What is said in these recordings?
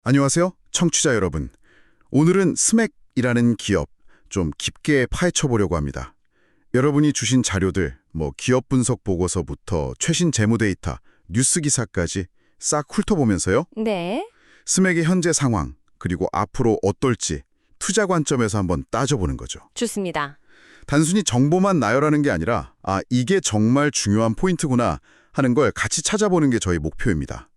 안녕하세요, 청취자 여러분. 오늘은 스맥이라는 기업 좀 깊게 파헤쳐 보려고 합니다. 여러분이 주신 자료들, 기업 분석 보고서부터 최신 재무 데이터, 뉴스 기사까지 싹 훑어보면서요. 네. 스맥의 현재 상황, 그리고 앞으로 어떨지 투자 관점에서 한번 따져보는 거죠. 좋습니다. 단순히 정보만 나열하는 게 아니라 이게 정말 중요한 포인트구나 하는 걸 같이 찾아보는 게 저희 목표입니다.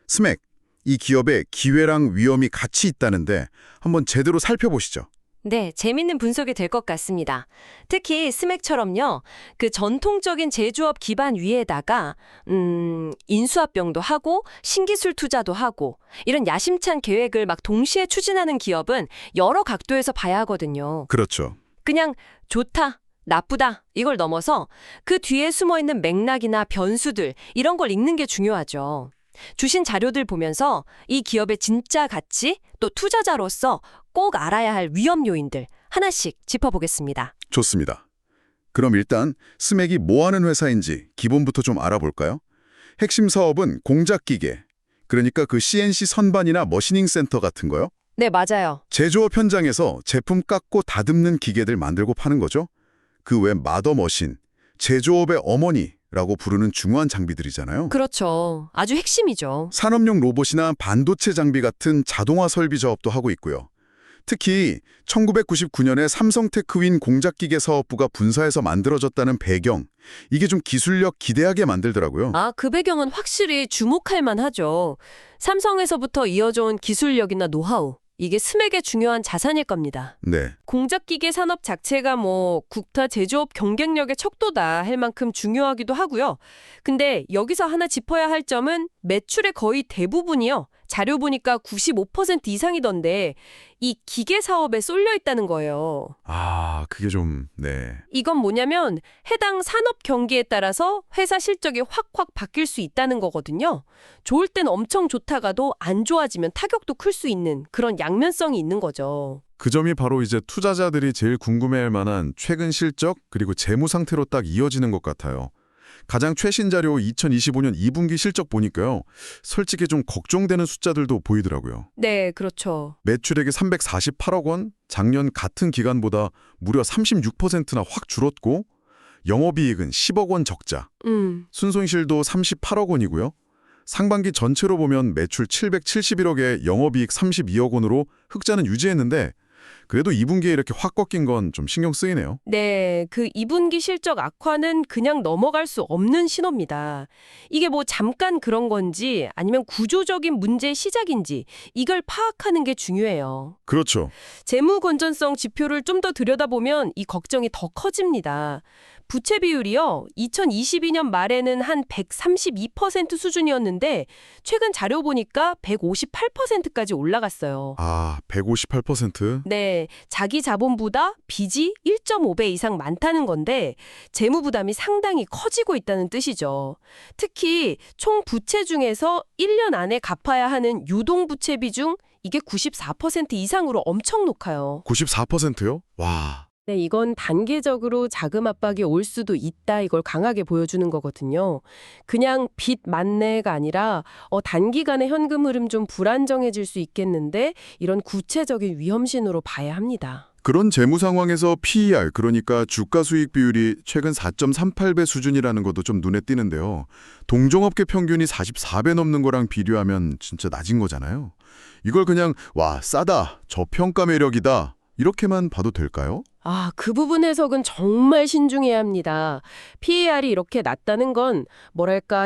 스맥, 이 기업의 기회랑 위험이 같이 있다는데 한번 제대로 살펴보시죠. 네, 재밌는 분석이 될 것 같습니다. 특히 스맥처럼요. 그 전통적인 제조업 기반 위에다가 인수합병도 하고 신기술 투자도 하고 이런 야심찬 계획을 막 동시에 추진하는 기업은 여러 각도에서 봐야 하거든요. 그렇죠. 그냥 좋다, 나쁘다 이걸 넘어서 그 뒤에 숨어있는 맥락이나 변수들 이런 걸 읽는 게 중요하죠. 주신 자료들 보면서 이 기업의 진짜 가치, 또 투자자로서 꼭 알아야 할 위험 요인들 하나씩 짚어보겠습니다. 좋습니다. 그럼 일단 스맥이 뭐 하는 회사인지 기본부터 좀 알아볼까요? 핵심 사업은 공작기계, 그러니까 그 CNC 선반이나 머시닝 센터 같은 거요. 네, 맞아요. 제조업 현장에서 제품 깎고 다듬는 기계들 만들고 파는 거죠. 그 외 마더머신, 제조업의 어머니라고 부르는 중요한 장비들이잖아요. 그렇죠. 아주 핵심이죠. 산업용 로봇이나 반도체 장비 같은 자동화 설비 작업도 하고 있고요. 특히 1999년에 삼성테크윈 공작기계 사업부가 분사해서 만들어졌다는 배경, 이게 좀 기술력 기대하게 만들더라고요. 그 배경은 확실히 주목할 만하죠. 삼성에서부터 이어져온 기술력이나 노하우, 이게 스맥의 중요한 자산일 겁니다. 네, 공작기계 산업 자체가 국타 제조업 경쟁력의 척도다 할 만큼 중요하기도 하고요. 근데 여기서 하나 짚어야 할 점은 매출의 거의 대부분이요. 자료 보니까 95% 이상이던데 이 기계 사업에 쏠려 있다는 거예요. 그게 좀, 네. 이건 뭐냐면 해당 산업 경기에 따라서 회사 실적이 확확 바뀔 수 있다는 거거든요. 좋을 땐 엄청 좋다가도 안 좋아지면 타격도 클 수 있는 그런 양면성이 있는 거죠. 그 점이 바로 이제 투자자들이 제일 궁금해할 만한 최근 실적 그리고 재무 상태로 딱 이어지는 것 같아요. 가장 최신 자료 2025년 2분기 실적 보니까요. 솔직히 좀 걱정되는 숫자들도 보이더라고요. 네, 그렇죠. 매출액이 348억 원, 작년 같은 기간보다 무려 36%나 확 줄었고 영업이익은 10억 원 적자, 순손실도 38억 원이고요. 상반기 전체로 보면 매출 771억에 영업이익 32억 원으로 흑자는 유지했는데 그래도 2분기에 이렇게 확 꺾인 건 좀 신경 쓰이네요. 네, 그 2분기 실적 악화는 그냥 넘어갈 수 없는 신호입니다. 이게 잠깐 그런 건지 아니면 구조적인 문제의 시작인지 이걸 파악하는 게 중요해요. 그렇죠. 재무 건전성 지표를 좀 더 들여다보면 이 걱정이 더 커집니다. 부채 비율이요. 2022년 말에는 한 132% 수준이었는데 최근 자료 보니까 158%까지 올라갔어요. 158%? 네, 자기 자본보다 빚이 1.5배 이상 많다는 건데 재무 부담이 상당히 커지고 있다는 뜻이죠. 특히 총 부채 중에서 1년 안에 갚아야 하는 유동 부채 비중 이게 94% 이상으로 엄청 높아요. 94%요? 와. 네, 이건 단계적으로 자금 압박이 올 수도 있다 이걸 강하게 보여주는 거거든요. 그냥 빚 만내가 아니라 단기간에 현금 흐름 좀 불안정해질 수 있겠는데 이런 구체적인 위험신호로 봐야 합니다. 그런 재무 상황에서 PER, 그러니까 주가 수익 비율이 최근 4.38배 수준이라는 것도 좀 눈에 띄는데요. 동종업계 평균이 44배 넘는 거랑 비교하면 진짜 낮은 거잖아요. 이걸 그냥 싸다, 저평가 매력이다 이렇게만 봐도 될까요? 그 부분 해석은 정말 신중해야 합니다. PER이 이렇게 낮다는 건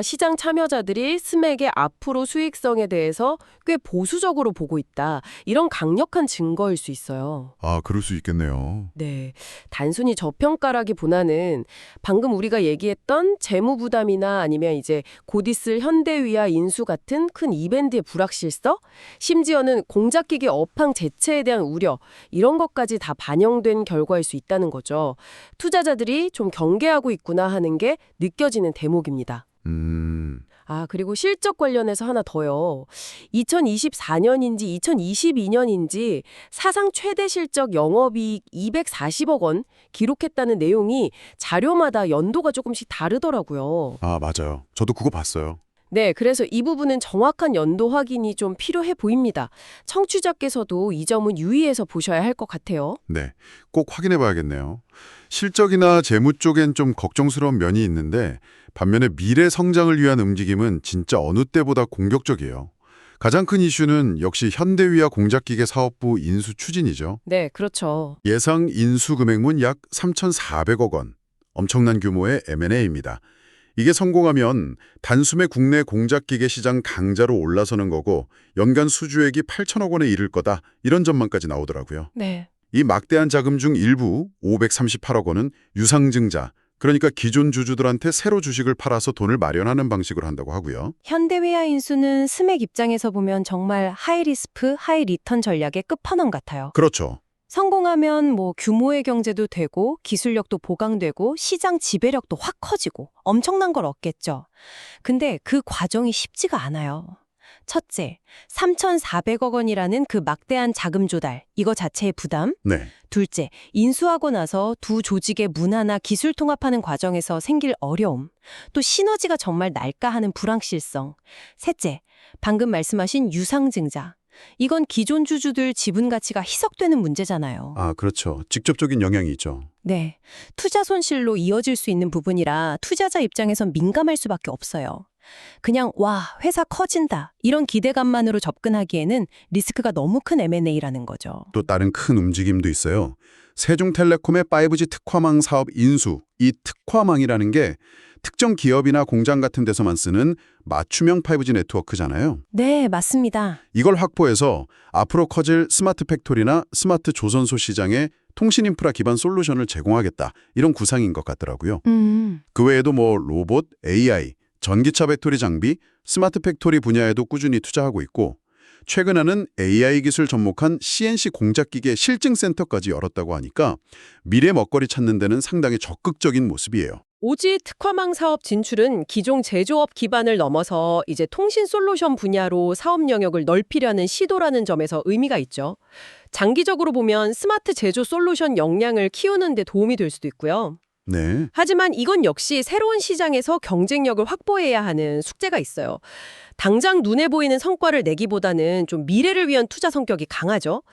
시장 참여자들이 스맥의 앞으로 수익성에 대해서 꽤 보수적으로 보고 있다. 이런 강력한 증거일 수 있어요. 그럴 수 있겠네요. 네, 단순히 저평가라기보다는 방금 우리가 얘기했던 재무 부담이나 아니면 이제 곧 있을 현대위아 인수 같은 큰 이벤트의 불확실성, 심지어는 공작기계 업황 재체에 대한 우려 이런 것까지 다 반영된 결과일 수 있다는 거죠. 투자자들이 좀 경계하고 있구나 하는 게 느껴지는 대목입니다. 그리고 실적 관련해서 하나 더요. 2024년인지 2022년인지 사상 최대 실적 영업이익 240억 원 기록했다는 내용이 자료마다 연도가 조금씩 다르더라고요. 맞아요. 저도 그거 봤어요. 네, 그래서 이 부분은 정확한 연도 확인이 좀 필요해 보입니다. 청취자께서도 이 점은 유의해서 보셔야 할 것 같아요. 네, 꼭 확인해 봐야겠네요. 실적이나 재무 쪽엔 좀 걱정스러운 면이 있는데 반면에 미래 성장을 위한 움직임은 진짜 어느 때보다 공격적이에요. 가장 큰 이슈는 역시 현대위아 공작기계 사업부 인수 추진이죠. 네, 그렇죠. 예상 인수 금액은 약 3,400억 원. 엄청난 규모의 M&A입니다. 이게 성공하면 단숨에 국내 공작기계 시장 강자로 올라서는 거고 연간 수주액이 8천억 원에 이를 거다. 이런 전망까지 나오더라고요. 네. 이 막대한 자금 중 일부 538억 원은 유상증자, 그러니까 기존 주주들한테 새로 주식을 팔아서 돈을 마련하는 방식으로 한다고 하고요. 현대위아 인수는 스맥 입장에서 보면 정말 하이 리스크, 하이 리턴 전략의 끝판왕 같아요. 그렇죠. 성공하면 규모의 경제도 되고 기술력도 보강되고 시장 지배력도 확 커지고 엄청난 걸 얻겠죠. 근데 그 과정이 쉽지가 않아요. 첫째, 3,400억 원이라는 그 막대한 자금 조달, 이거 자체의 부담. 네. 둘째, 인수하고 나서 두 조직의 문화나 기술 통합하는 과정에서 생길 어려움. 또 시너지가 정말 날까 하는 불확실성. 셋째, 방금 말씀하신 유상증자. 이건 기존 주주들 지분 가치가 희석되는 문제잖아요. 아, 그렇죠. 직접적인 영향이 있죠. 네. 투자 손실로 이어질 수 있는 부분이라 투자자 입장에선 민감할 수밖에 없어요. 그냥 회사 커진다 이런 기대감만으로 접근하기에는 리스크가 너무 큰 M&A라는 거죠. 또 다른 큰 움직임도 있어요. 세종텔레콤의 5G 특화망 사업 인수. 이 특화망이라는 게 특정 기업이나 공장 같은 데서만 쓰는 맞춤형 5G 네트워크잖아요. 네, 맞습니다. 이걸 확보해서 앞으로 커질 스마트 팩토리나 스마트 조선소 시장에 통신 인프라 기반 솔루션을 제공하겠다. 이런 구상인 것 같더라고요. 그 외에도 로봇, AI, 전기차 배터리 장비, 스마트 팩토리 분야에도 꾸준히 투자하고 있고 최근에는 AI 기술 접목한 CNC 공작기계 실증센터까지 열었다고 하니까 미래 먹거리 찾는 데는 상당히 적극적인 모습이에요. 오지 특화망 사업 진출은 기존 제조업 기반을 넘어서 이제 통신 솔루션 분야로 사업 영역을 넓히려는 시도라는 점에서 의미가 있죠. 장기적으로 보면 스마트 제조 솔루션 역량을 키우는 데 도움이 될 수도 있고요. 네. 하지만 이건 역시 새로운 시장에서 경쟁력을 확보해야 하는 숙제가 있어요. 당장 눈에 보이는 성과를 내기보다는 좀 미래를 위한 투자 성격이 강하죠.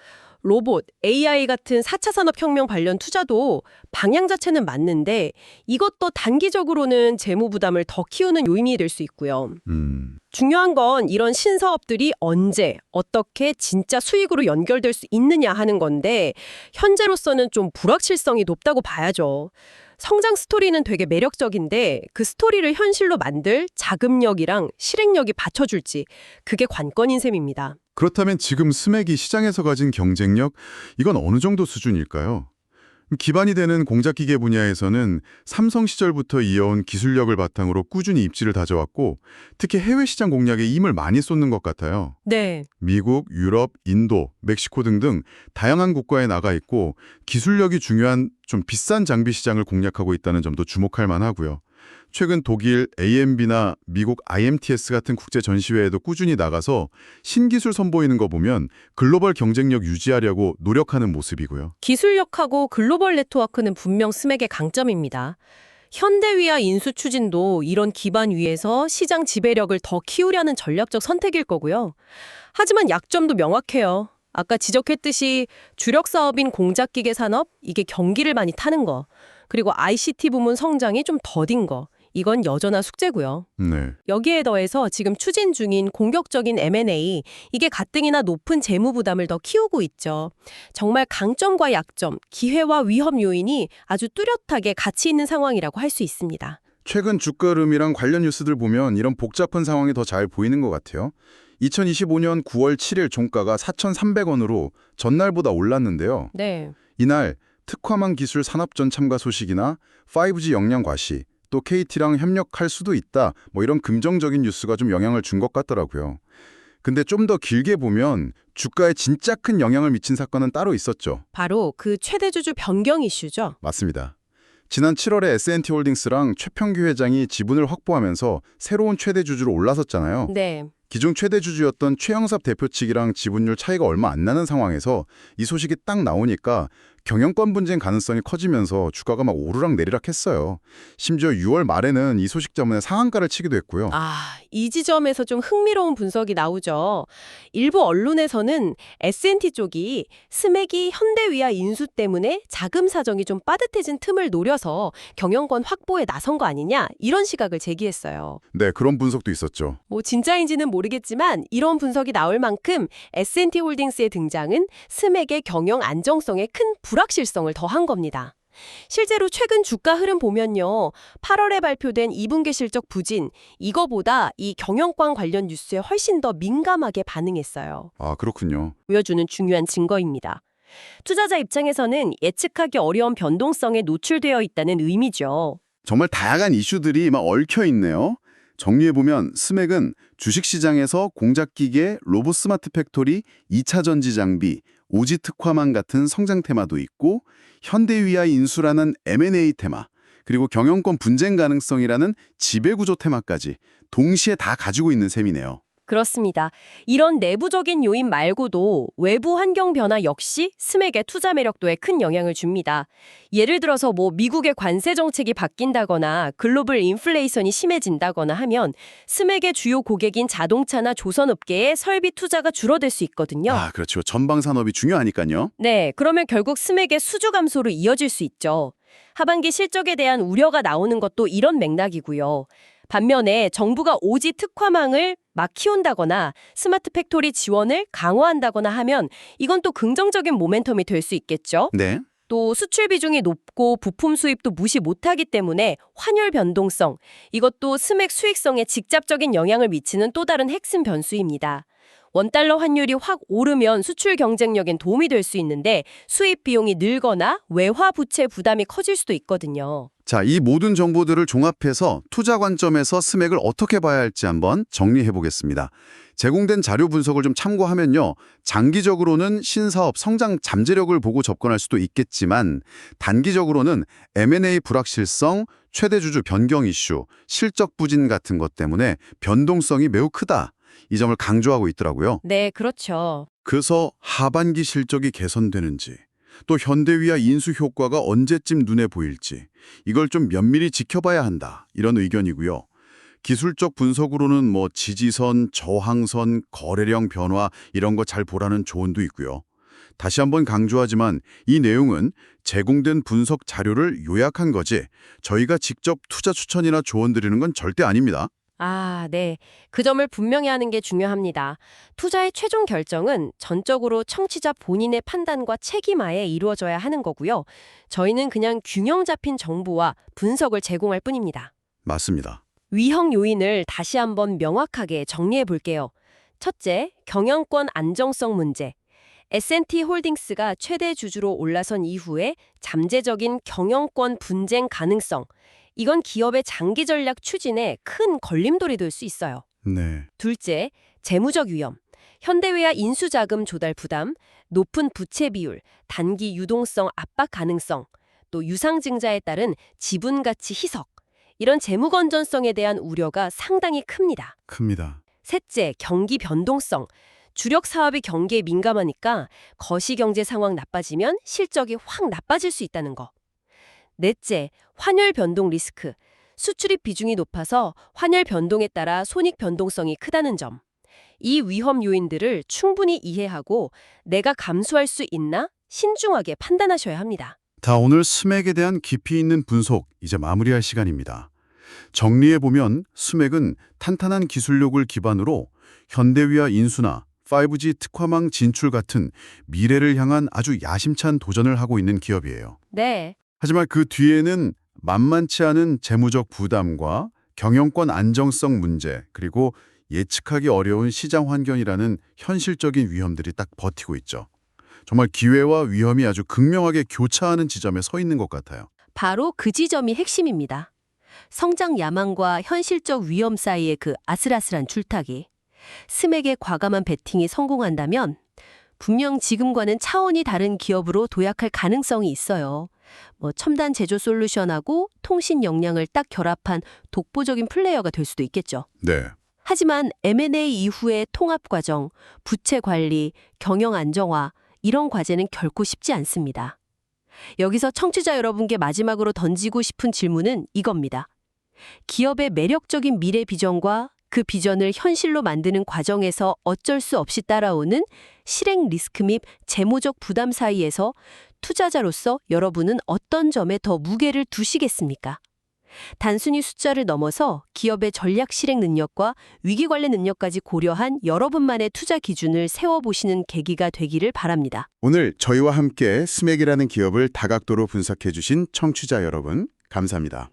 로봇, AI 같은 4차 산업혁명 관련 투자도 방향 자체는 맞는데 이것도 단기적으로는 재무 부담을 더 키우는 요인이 될 수 있고요. 중요한 건 이런 신사업들이 언제, 어떻게 진짜 수익으로 연결될 수 있느냐 하는 건데 현재로서는 좀 불확실성이 높다고 봐야죠. 성장 스토리는 되게 매력적인데 그 스토리를 현실로 만들 자금력이랑 실행력이 받쳐줄지 그게 관건인 셈입니다. 그렇다면 지금 스맥이 시장에서 가진 경쟁력, 이건 어느 정도 수준일까요? 기반이 되는 공작기계 분야에서는 삼성 시절부터 이어온 기술력을 바탕으로 꾸준히 입지를 다져왔고 특히 해외 시장 공략에 힘을 많이 쏟는 것 같아요. 네. 미국, 유럽, 인도, 멕시코 등등 다양한 국가에 나가 있고 기술력이 중요한 좀 비싼 장비 시장을 공략하고 있다는 점도 주목할 만하고요. 최근 독일 AMB나 미국 IMTS 같은 국제 전시회에도 꾸준히 나가서 신기술 선보이는 거 보면 글로벌 경쟁력 유지하려고 노력하는 모습이고요. 기술력하고 글로벌 네트워크는 분명 스맥의 강점입니다. 현대위아 인수 추진도 이런 기반 위에서 시장 지배력을 더 키우려는 전략적 선택일 거고요. 하지만 약점도 명확해요. 아까 지적했듯이 주력 사업인 공작기계 산업, 이게 경기를 많이 타는 거, 그리고 ICT 부문 성장이 좀 더딘 거, 이건 여전한 숙제고요. 네. 여기에 더해서 지금 추진 중인 공격적인 M&A, 이게 가뜩이나 높은 재무 부담을 더 키우고 있죠. 정말 강점과 약점, 기회와 위험 요인이 아주 뚜렷하게 같이 있는 상황이라고 할 수 있습니다. 최근 주가 흐름이랑 관련 뉴스들 보면 이런 복잡한 상황이 더 잘 보이는 것 같아요. 2025년 9월 7일 종가가 4,300원으로 전날보다 올랐는데요. 네. 이날 특화망 기술 산업전 참가 소식이나 5G 역량 과시, 또 KT랑 협력할 수도 있다, 이런 긍정적인 뉴스가 좀 영향을 준 것 같더라고요. 근데 좀 더 길게 보면 주가에 진짜 큰 영향을 미친 사건은 따로 있었죠. 바로 그 최대주주 변경 이슈죠. 맞습니다. 지난 7월에 S&T홀딩스랑 최평규 회장이 지분을 확보하면서 새로운 최대주주로 올라섰잖아요. 네. 기존 최대주주였던 최영삽 대표 측이랑 지분율 차이가 얼마 안 나는 상황에서 이 소식이 딱 나오니까 경영권 분쟁 가능성이 커지면서 주가가 막 오르락 내리락 했어요. 심지어 6월 말에는 이 소식 때문에 상한가를 치기도 했고요. 이 지점에서 좀 흥미로운 분석이 나오죠. 일부 언론에서는 S&T 쪽이 스맥이 현대위아 인수 때문에 자금 사정이 좀 빠듯해진 틈을 노려서 경영권 확보에 나선 거 아니냐 이런 시각을 제기했어요. 네, 그런 분석도 있었죠. 뭐 진짜인지는 모르겠지만 이런 분석이 나올 만큼 S&T 홀딩스의 등장은 스맥의 경영 안정성에 큰 불확실성을 더한 겁니다. 실제로 최근 주가 흐름 보면요. 8월에 발표된 2분기 실적 부진, 이거보다 이 경영권 관련 뉴스에 훨씬 더 민감하게 반응했어요. 아, 그렇군요. 보여주는 중요한 증거입니다. 투자자 입장에서는 예측하기 어려운 변동성에 노출되어 있다는 의미죠. 정말 다양한 이슈들이 막 얽혀 있네요. 정리해보면 스맥은 주식시장에서 공작기계, 로봇 스마트 팩토리, 2차 전지 장비, 오지 특화망 같은 성장 테마도 있고 현대위아 인수라는 M&A 테마, 그리고 경영권 분쟁 가능성이라는 지배구조 테마까지 동시에 다 가지고 있는 셈이네요. 그렇습니다. 이런 내부적인 요인 말고도 외부 환경 변화 역시 스맥의 투자 매력도에 큰 영향을 줍니다. 예를 들어서 미국의 관세 정책이 바뀐다거나 글로벌 인플레이션이 심해진다거나 하면 스맥의 주요 고객인 자동차나 조선업계의 설비 투자가 줄어들 수 있거든요. 아, 그렇죠. 전방 산업이 중요하니까요. 네, 그러면 결국 스맥의 수주 감소로 이어질 수 있죠. 하반기 실적에 대한 우려가 나오는 것도 이런 맥락이고요. 반면에 정부가 오지 특화망을 막 키운다거나 스마트 팩토리 지원을 강화한다거나 하면 이건 또 긍정적인 모멘텀이 될 수 있겠죠. 네. 또 수출 비중이 높고 부품 수입도 무시 못하기 때문에 환율 변동성, 이것도 스맥 수익성에 직접적인 영향을 미치는 또 다른 핵심 변수입니다. 원달러 환율이 확 오르면 수출 경쟁력엔 도움이 될 수 있는데 수입 비용이 늘거나 외화 부채 부담이 커질 수도 있거든요. 자, 이 모든 정보들을 종합해서 투자 관점에서 스맥을 어떻게 봐야 할지 한번 정리해 보겠습니다. 제공된 자료 분석을 좀 참고하면요. 장기적으로는 신사업 성장 잠재력을 보고 접근할 수도 있겠지만 단기적으로는 M&A 불확실성, 최대 주주 변경 이슈, 실적 부진 같은 것 때문에 변동성이 매우 크다. 이 점을 강조하고 있더라고요. 네, 그렇죠. 그래서 하반기 실적이 개선되는지, 또 현대위아 인수 효과가 언제쯤 눈에 보일지 이걸 좀 면밀히 지켜봐야 한다. 이런 의견이고요. 기술적 분석으로는 지지선, 저항선, 거래량 변화 이런 거 잘 보라는 조언도 있고요. 다시 한번 강조하지만 이 내용은 제공된 분석 자료를 요약한 거지 저희가 직접 투자 추천이나 조언 드리는 건 절대 아닙니다. 네. 그 점을 분명히 하는 게 중요합니다. 투자의 최종 결정은 전적으로 청취자 본인의 판단과 책임하에 이루어져야 하는 거고요. 저희는 그냥 균형 잡힌 정보와 분석을 제공할 뿐입니다. 맞습니다. 위험 요인을 다시 한번 명확하게 정리해 볼게요. 첫째, 경영권 안정성 문제. S&T 홀딩스가 최대 주주로 올라선 이후에 잠재적인 경영권 분쟁 가능성. 이건 기업의 장기 전략 추진에 큰 걸림돌이 될 수 있어요. 네. 둘째, 재무적 위험. 현대위아 인수자금 조달 부담, 높은 부채 비율, 단기 유동성 압박 가능성, 또 유상증자에 따른 지분 가치 희석. 이런 재무 건전성에 대한 우려가 상당히 큽니다. 큽니다. 셋째, 경기 변동성. 주력 사업이 경기에 민감하니까 거시경제 상황 나빠지면 실적이 확 나빠질 수 있다는 거. 넷째, 환율 변동 리스크. 수출입 비중이 높아서 환율 변동에 따라 손익 변동성이 크다는 점. 이 위험 요인들을 충분히 이해하고 내가 감수할 수 있나 신중하게 판단하셔야 합니다. 다 오늘 스맥에 대한 깊이 있는 분석 이제 마무리할 시간입니다. 정리해보면 스맥은 탄탄한 기술력을 기반으로 현대위아 인수나 5G 특화망 진출 같은 미래를 향한 아주 야심찬 도전을 하고 있는 기업이에요. 네. 하지만 그 뒤에는 만만치 않은 재무적 부담과 경영권 안정성 문제, 그리고 예측하기 어려운 시장 환경이라는 현실적인 위험들이 딱 버티고 있죠. 정말 기회와 위험이 아주 극명하게 교차하는 지점에 서 있는 것 같아요. 바로 그 지점이 핵심입니다. 성장 야망과 현실적 위험 사이의 그 아슬아슬한 줄타기. 스맥의 과감한 베팅이 성공한다면 분명 지금과는 차원이 다른 기업으로 도약할 가능성이 있어요. 첨단 제조 솔루션하고 통신 역량을 딱 결합한 독보적인 플레이어가 될 수도 있겠죠. 네. 하지만 M&A 이후의 통합 과정, 부채 관리, 경영 안정화 이런 과제는 결코 쉽지 않습니다. 여기서 청취자 여러분께 마지막으로 던지고 싶은 질문은 이겁니다. 기업의 매력적인 미래 비전과 그 비전을 현실로 만드는 과정에서 어쩔 수 없이 따라오는 실행 리스크 및 재무적 부담 사이에서 투자자로서 여러분은 어떤 점에 더 무게를 두시겠습니까? 단순히 숫자를 넘어서 기업의 전략 실행 능력과 위기 관리 능력까지 고려한 여러분만의 투자 기준을 세워보시는 계기가 되기를 바랍니다. 오늘 저희와 함께 스맥이라는 기업을 다각도로 분석해 주신 청취자 여러분, 감사합니다.